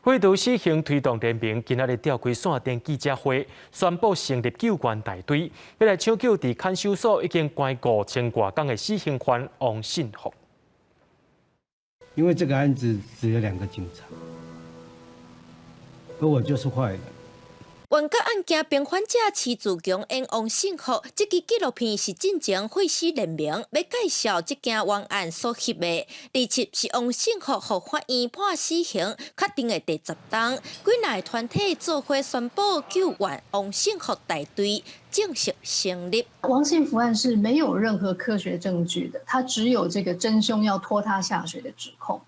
为着死刑推动联盟今仔日召开线电记者会，宣布成立救援大队，要来抢救伫看守所已经关5000多天的死刑犯王信福。因为这个案子只有2个警察，而我就是坏人。 原告案件平反者徐自强演王信福，这支纪录片是进前会师联盟要介绍这件冤案所翕的。日期是王信福获法院判死刑确定的第10天，几内团体做伙宣布救援王信福大队正式成立。王信福案是没有任何科学证据的，他只有这个真凶要拖他下水的指控。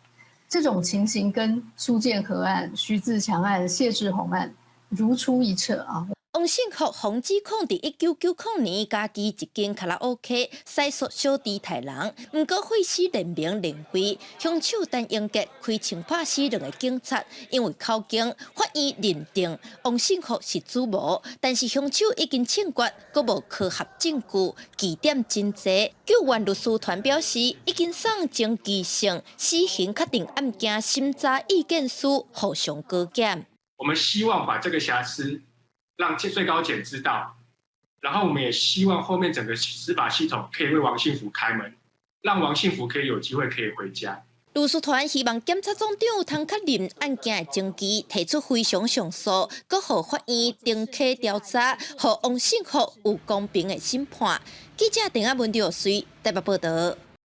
这种情形跟苏建和案、徐自强案、谢志宏案 如出一辙啊！王信福防指控伫1990年家己一间卡拉 OK 塞索小弟杀人，不过会师联盟认为凶手陈英杰开枪拍死2个警察，因为口径，法院认定王信福是主谋，但是凶手已经枪决，阁无科学证据，疑点真济。救援律师团表示，已经送经基性死刑确定案件审查意见书互相高检。 我们希望把这个瑕疵让最高检知道，然后我们也希望后面整个司法系统可以为王信福开门，让王信福可以有机会可以回家。律师团希望检察总长唐克林案件的证据提出非常上诉，搁予法院重启调查，予王信福有公平的审判。记者陈阿文、刘水台北报道。